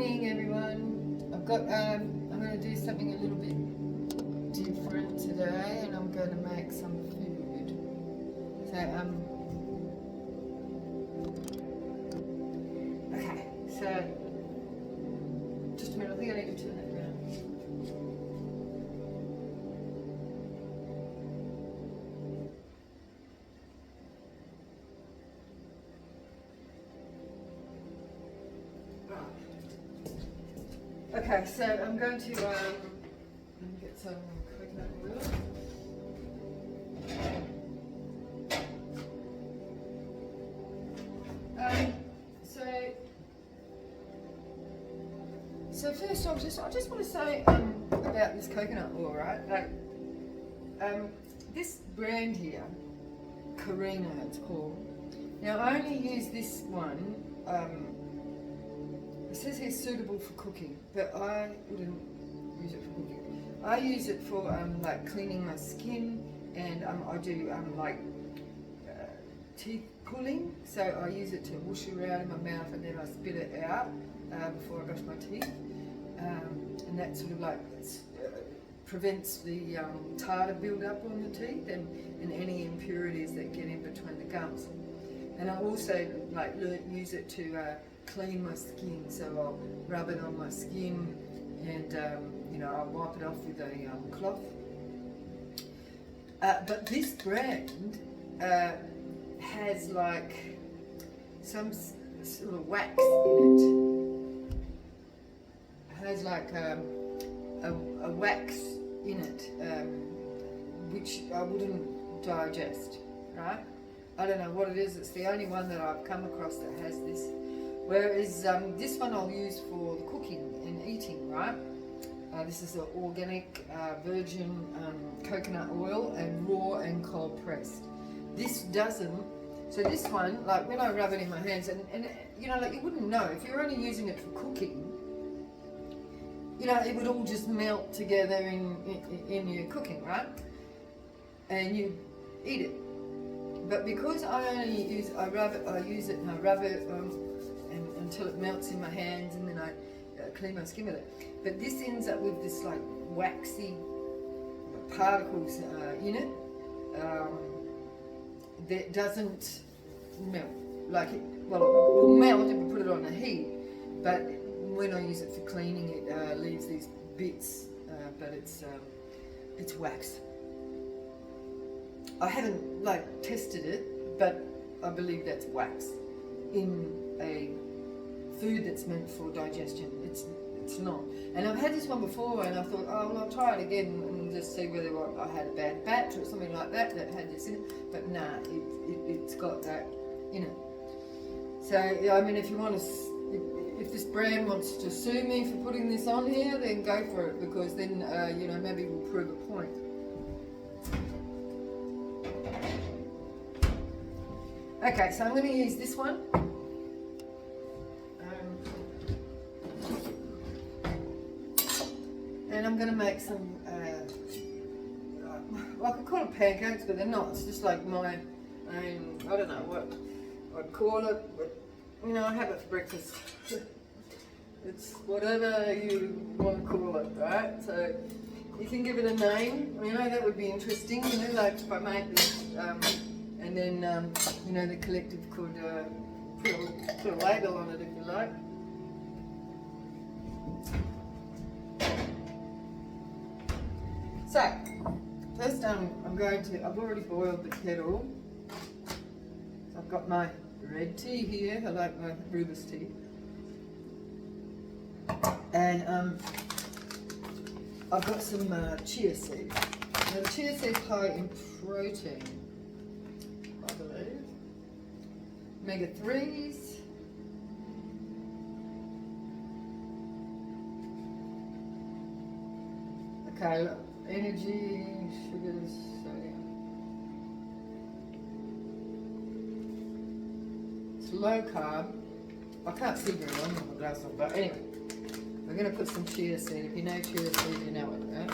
morning, everyone. I've got I'm going to do something a little bit different today, and I'm going to make some food. So okay. So just a minute. I think I need to turn that down. Okay, so I'm going to get some coconut oil. So first I just want to say about this coconut oil, right? Like this brand here, Carina, it's called. Now I only use this one. It says here suitable for cooking, but I wouldn't use it for cooking. I use it for like cleaning my skin, and I do like teeth pulling. So I use it to whoosh around in my mouth, and then I spit it out before I brush my teeth, and that sort of like prevents the tartar build up on the teeth and any impurities that get in between the gums. And I also like use it to clean my skin, so I'll rub it on my skin, and you know, I'll wipe it off with a cloth. But this brand has like some sort of wax in it. It has like a wax in it, which I wouldn't digest, right? I don't know what it is. It's the only one that I've come across that has this. Whereas this one I'll use for the cooking and eating, right? This is an organic virgin coconut oil, and raw and cold pressed. This doesn't. So this one, like when I rub it in my hands, and you know, like you wouldn't know if you're only using it for cooking. You know, it would all just melt together in your cooking, right? And you eat it. But because I only use, I use it and I rub it until it melts in my hands, and then I clean my skin with it. But this ends up with this like waxy particles in it that doesn't melt. Like it, well, it will melt if you put it on the heat, but when I use it for cleaning, it leaves these bits, but it's wax. I haven't like tested it, but I believe that's wax in a food that's meant for digestion. It's not. And I've had this one before, and I thought, oh well, I'll try it again and just see whether I had a bad batch or something like that had this in it. But nah, it's got that in it. So I mean, if you want to, if this brand wants to sue me for putting this on here, then go for it, because then you know, maybe we'll prove a point. Okay, so I'm going to use this one. And I'm going to make some, well, I could call them pancakes, but they're not. It's just like my, I don't know what I'd call it, but, you know, I have it for breakfast. It's whatever you want to call it, right? So you can give it a name. You know, that would be interesting, you know, like if I made this, and then, you know, the collective could put a label on it if you like. So, first I'm going to, I've already boiled the kettle. So I've got my red tea here. I like my rooibos tea. And I've got some chia seeds. Now the chia seeds high in protein, I believe. Omega-3s. Okay, look. Energy, sugars, sodium. It's low carb. I can't see very well with my glass on, but anyway, we're going to put some chia seed. If you know chia seed, you know it, right?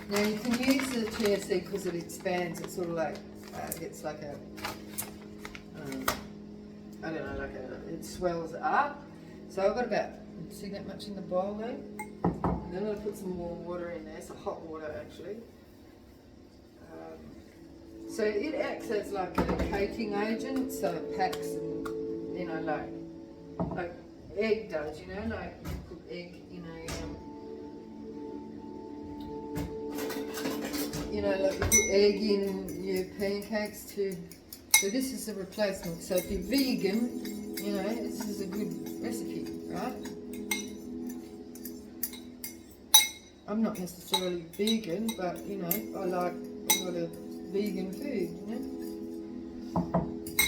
Now you can use the chia seed because it expands. It's sort of like gets like a, I don't know, like it swells up. So I've got about, see that much in the bowl there? And then I'm going to put some more water in there, so hot water actually. So it acts as like a caking agent, so it packs and, you know, like egg does, you know, like you put egg in a, you know, like you put egg in your pancakes too. So this is a replacement. So if you're vegan, you know, this is a good recipe, right? I'm not necessarily vegan, but you know, I like a lot of vegan food, you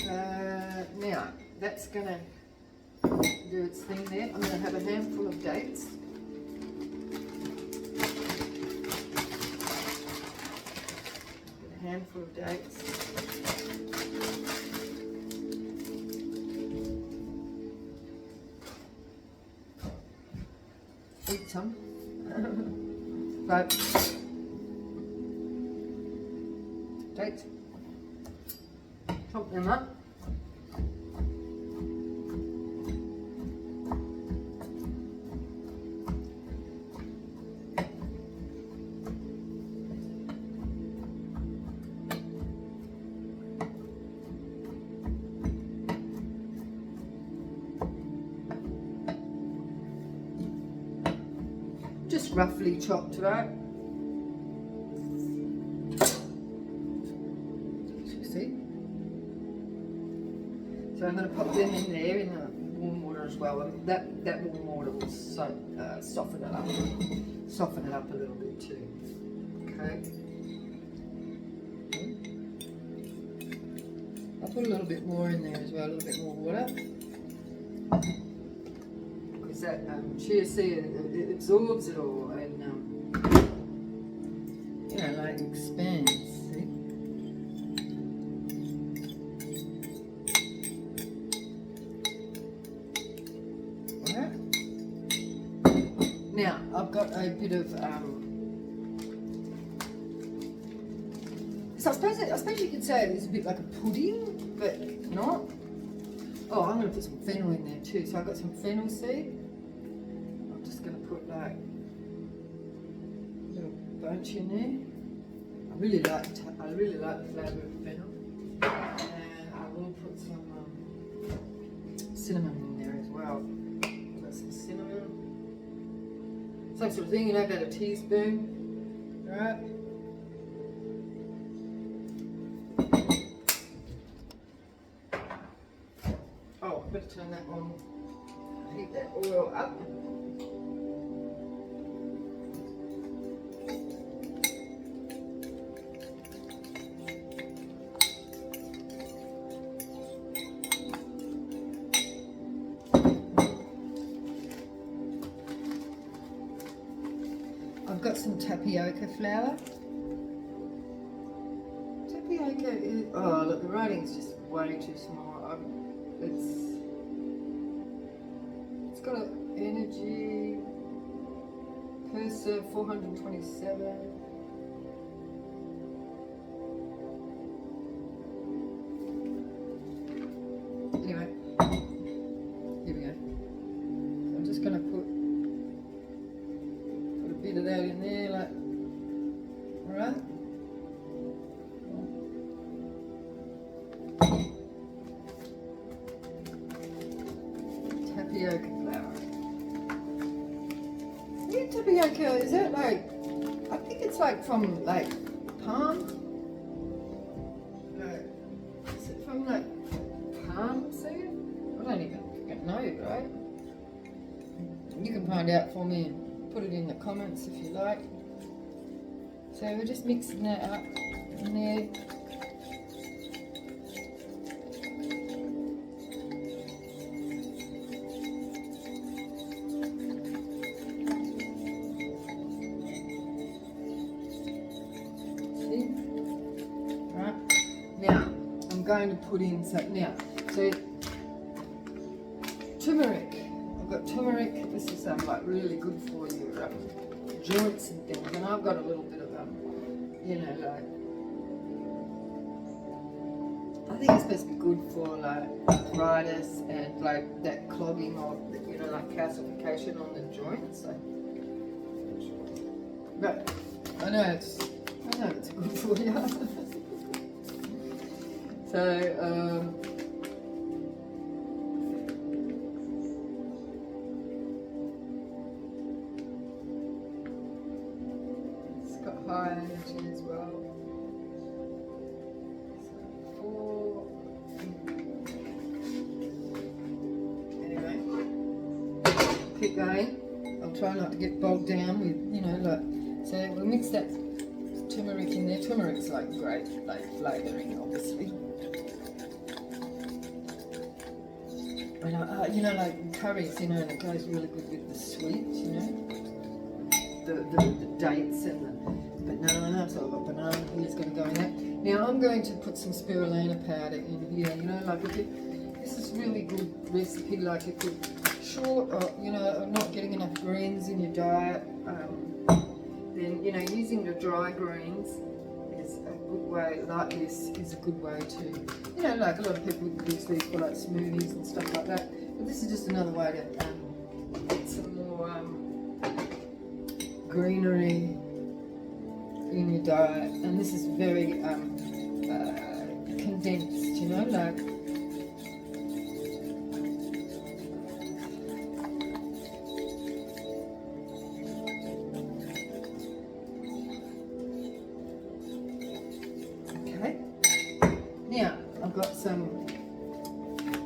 know. Now that's gonna do its thing there. I'm gonna have a handful of dates. A handful of dates. Eat some. Right. Dates. Chop them up. Just roughly chopped, right? See? So I'm going to pop them in there in the warm water as well. And that warm water will soften it up. Soften it up a little bit too. Okay. I'll put a little bit more in there as well, a little bit more water. Because that chia seed, it absorbs it all and, you know, like expands. See? Alright. Now, I've got a bit of, so I suppose you could say it's a bit like a pudding, but not. Oh, I'm going to put some fennel in there too. So I've got some fennel seed. I'm just going to put like a little bunch in there. I really like the flavour of fennel. And I will put some cinnamon in there as well. I've got some cinnamon. Same sort of thing, you know, about a teaspoon. Alright. Better turn that on, heat that oil up. I've got some tapioca flour. Tapioca is, oh look, the writing's just way too small. It's got an energy per serve 427. Anyway, here we go. So I'm just going to put a bit of that in there, like, alright. Tapioca flour. Tapioca, is that like, I think it's like from like palm? Like, is it from like palm seed? I don't even know, right? You can find out for me and put it in the comments if you like. So we're just mixing that up in there. Going to put in so turmeric. I've got turmeric. This is like really good for your joints and things. And I've got a little bit of you know, like I think it's supposed to be good for like arthritis and like that clogging of, you know, like calcification on the joints. So. But I know it's good for you. So it's got high energy as well. So 4. Anyway, keep going. I'll try not to get bogged down with, you know, like. So we'll mix that turmeric in there. Turmeric's like great, like flavouring, obviously. And you know, like curries, you know, and it goes really good with the sweets, you know, the dates and the banana. So I've got banana here, it's going to go in that. Now I'm going to put some spirulina powder in here. You know, like this is really good recipe. Like if you're short or, you know, not getting enough greens in your diet. Then, you know, using the dry greens is a good way, like this is a good way to, you know, like a lot of people use these for like smoothies and stuff like that. But this is just another way to get some more greenery in your diet. And this is very condensed, you know, like. Now, I've got some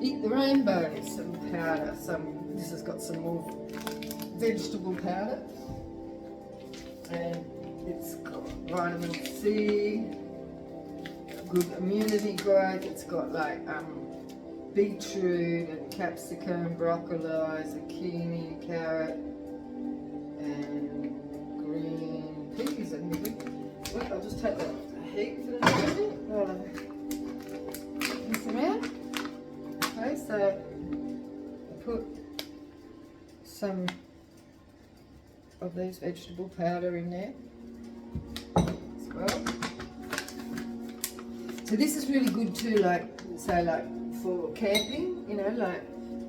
Eat the Rainbow, some powder, this has got some more vegetable powder, and it's got vitamin C, good immunity growth, it's got like beetroot and capsicum, broccoli, zucchini, carrot, and green peas, I think. Wait, I'll just take that heat for a minute. Around. Okay, so I put some of these vegetable powder in there as well. So this is really good too, like, say, like for camping, you know, like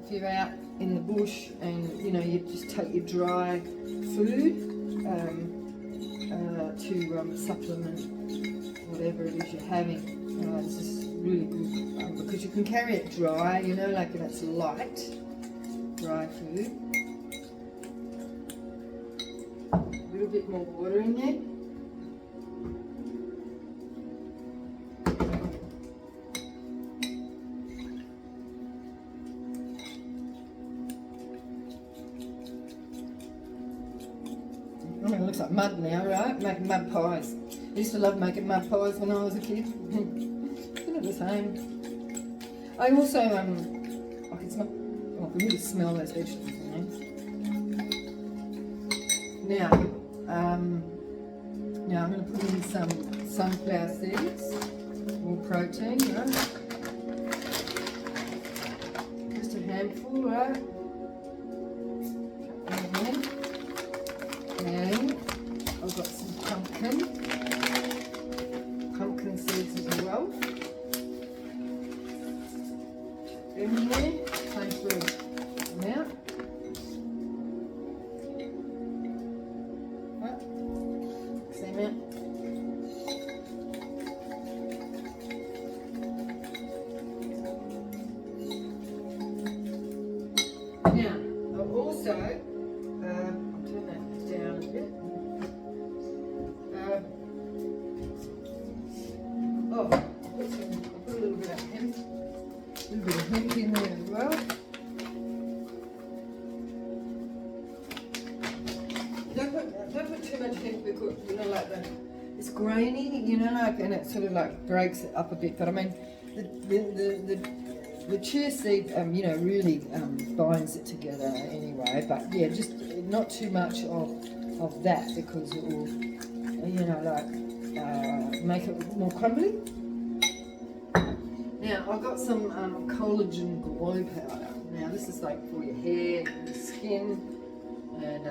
if you're out in the bush and, you know, you just take your dry food to supplement whatever it is you're having. This is really good because you can carry it dry, you know, like, and it's light, dry food. A little bit more water in there. Oh, it looks like mud now, right? Making mud pies. I used to love making mud pies when I was a kid. They're the same. I also, I can smell, I can really smell those vegetables in there. Now I'm going to put in some sunflower seeds, more protein, you know. Just a handful, right? And I've got some pumpkin seeds as well. In there, same sort of amount. Right. Same amount. Now, I've also, I'll turn that down a bit. I'll put a little bit of hemp. A little bit of hemp in there as well. Don't put too much hemp because, you know, like it's grainy, you know, like, and it sort of like breaks it up a bit. But I mean, the chia seed, you know, really binds it together anyway. But yeah, just not too much of that because it will, you know, like make it more crumbly. Now, I've got some collagen glow powder. Now, this is like for your hair and your skin, and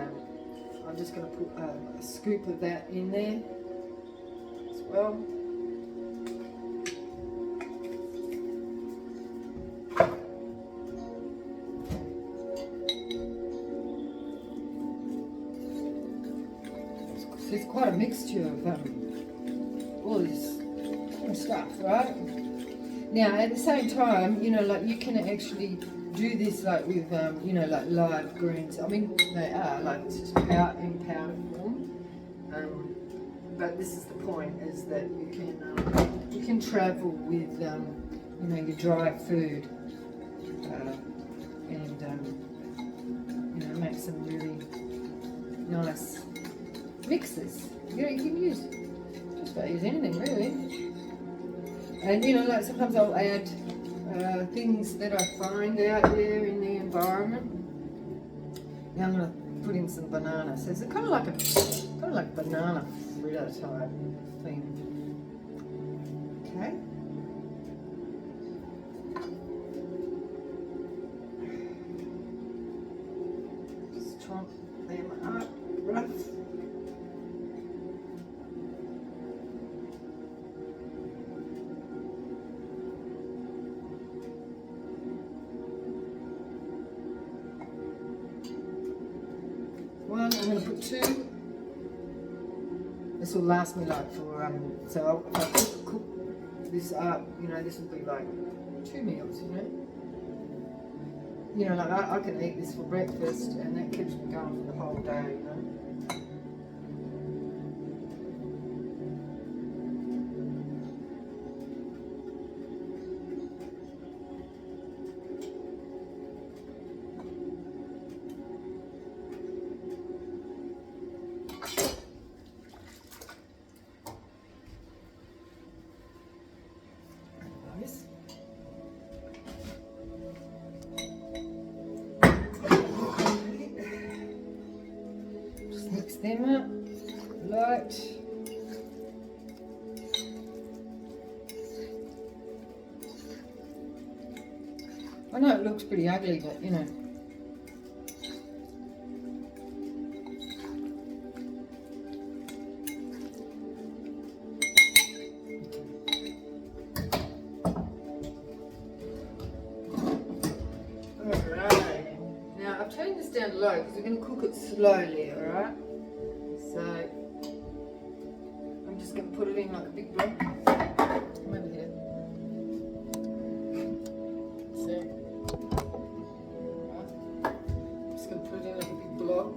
I'm just going to put a scoop of that in there as well. quite a mixture of all this stuff, right? Now, at the same time, you know, like you can actually do this like with, you know, like live greens. I mean, they are like it's just in powder form. But this is the point: is that you can travel with, you know, your dry food, and you know, make some really nice mixes. You know, you can use just about use anything really. And you know, like sometimes I'll add things that I find out there in the environment. Now I'm gonna put in some banana. So it's kind of like banana fritter type thing. Okay. Just chop them up rough. One, I'm going to put two. This will last me like for, so I'll cook this up, you know, this will be like 2 meals, you know. You know, like I can eat this for breakfast and that keeps me going for the whole day, you know. Just mix them up, light. I know it looks pretty ugly, but you know. Down low because we're going to cook it slowly, alright? So I'm just going to put it in like a big block. Come over here. So, right. Just going to put it in like a big block.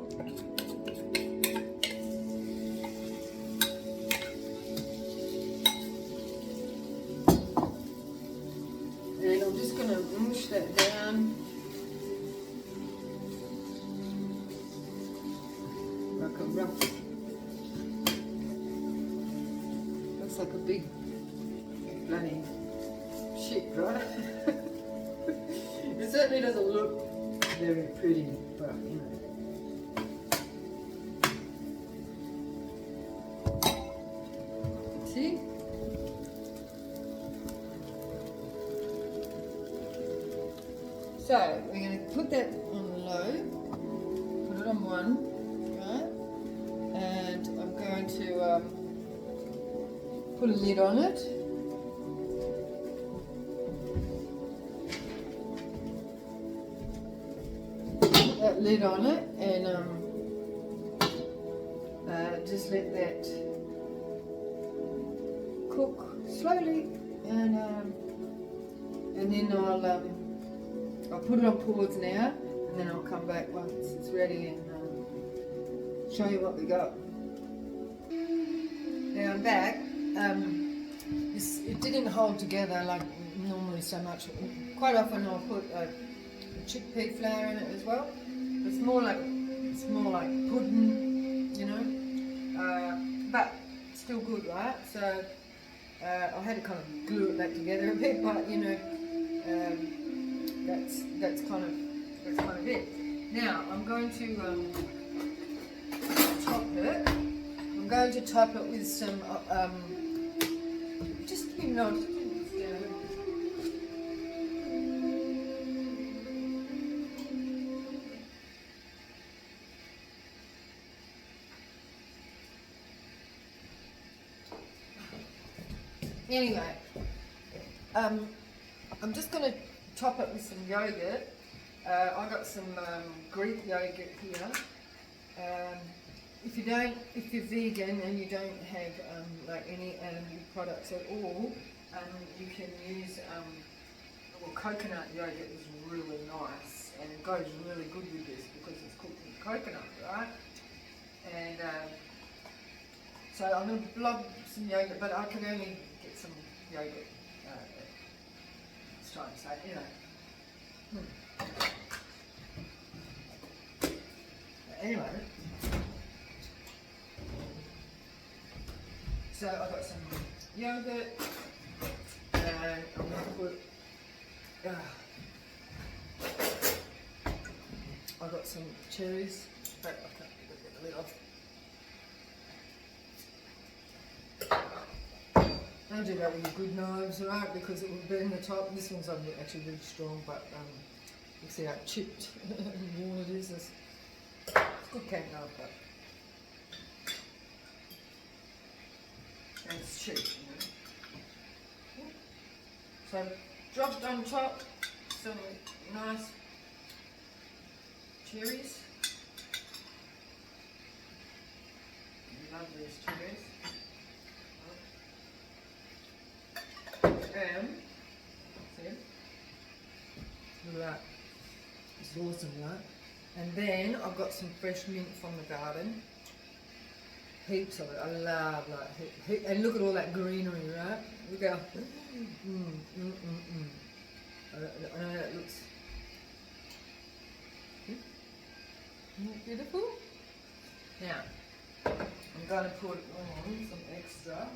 And I'm just going to mush that down. Looks like a big bloody shit, right? It certainly doesn't look very pretty, but you know. See? So we're going to put that on low, put it on one. And I'm going to put a lid on it. Put that lid on it and just let that cook slowly, and then I'll put it on pause now, and then I'll come back once it's ready and show you what we got. Now I'm back. It didn't hold together like normally so much. Quite often I'll put a chickpea flour in it as well. It's more like pudding, you know, but still good, right? So I had to kind of glue it back together a bit, but you know, that's kind of it. Now I'm going to top it. I'm going to top it with some just you know. Anyway, I'm just going to top it with some yogurt. I got some Greek yogurt here, if you're vegan and you don't have like any animal products at all, you can use well, coconut yogurt is really nice and it goes really good with this because it's cooked in coconut, right? And so I'm going to blob some yogurt, but I can only get some yogurt this time, so you know. Anyway, so I've got some yogurt and I'm going to put, I've got some cherries, but I can't get the lid off. Don't do that with your good knives, right, because it will burn the top. This one's actually really strong, but you see how chipped and worn it is. It's good cake knife, but and it's cheap, you know. So dropped on top some nice cherries. Love these cherries. And see, look at that. It's awesome, right? And then I've got some fresh mint from the garden. Heaps of it. I love like and look at all that greenery, right? Look how I know that looks beautiful. Now I'm going to put on some extra.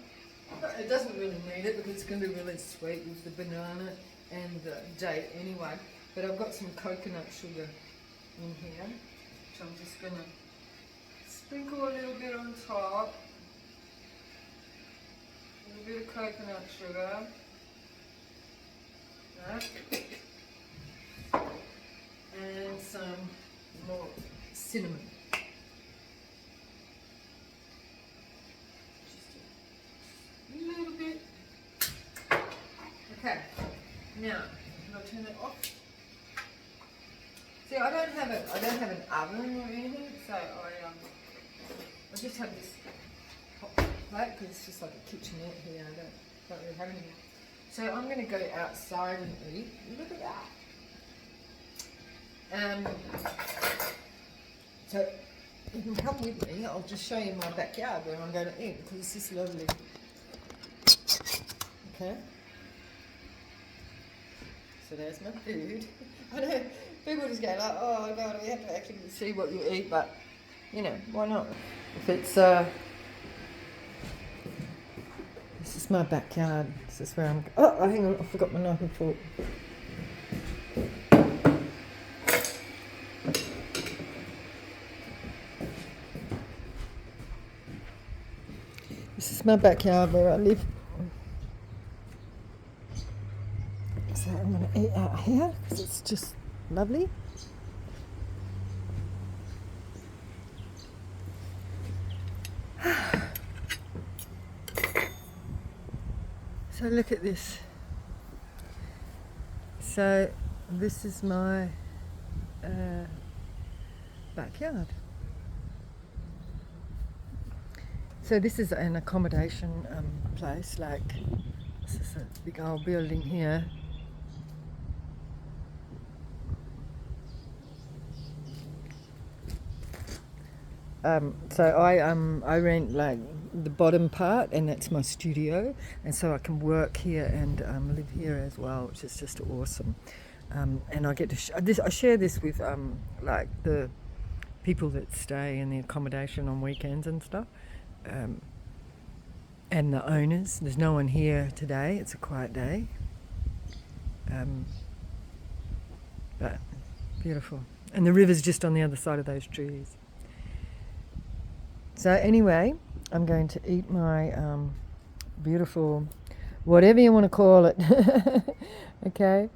It doesn't really need it because it's going to be really sweet with the banana and the date anyway. But I've got some coconut sugar in here, which I'm just going to sprinkle a little bit on top. A little bit of coconut sugar. Right. And some more cinnamon. Okay, now I'm going to turn it off. See, I don't have an oven or anything, so I just have this hot plate because it's just like a kitchenette here. I don't really have anything. So I'm going to go outside and eat. Look at that. So you can come with me. I'll just show you my backyard where I'm going to eat because it's just lovely. Okay. So there's my food. I know people just go like, oh God, we have to actually see what you eat, but you know, why not? If it's this is my backyard. This is where I'm. Oh, hang on, I forgot my knife and fork. This is my backyard where I live. So I'm going to eat out here because it's just lovely. So look at this. So this is my backyard. So this is an accommodation place, like this is a big old building here. So I rent like the bottom part, and that's my studio, and so I can work here and live here as well, which is just awesome. And I get to I share this with like the people that stay in the accommodation on weekends and stuff, and the owners. There's no one here today. It's a quiet day, but beautiful. And the river's just on the other side of those trees. So anyway, I'm going to eat my beautiful, whatever you want to call it. Okay,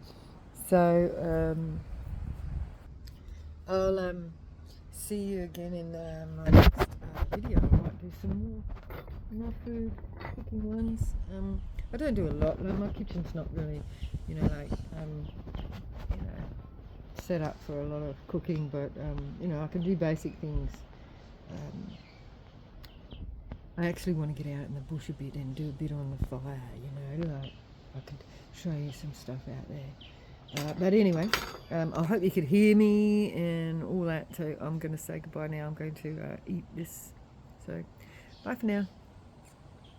so I'll see you again in my next video. I might do some more food cooking ones. I don't do a lot. Like, my kitchen's not really, set up for a lot of cooking, but I can do basic things. I actually want to get out in the bush a bit and do a bit on the fire, you know, like I could show you some stuff out there. But anyway, I hope you could hear me and all that. So I'm going to say goodbye now. I'm going to eat this. So bye for now.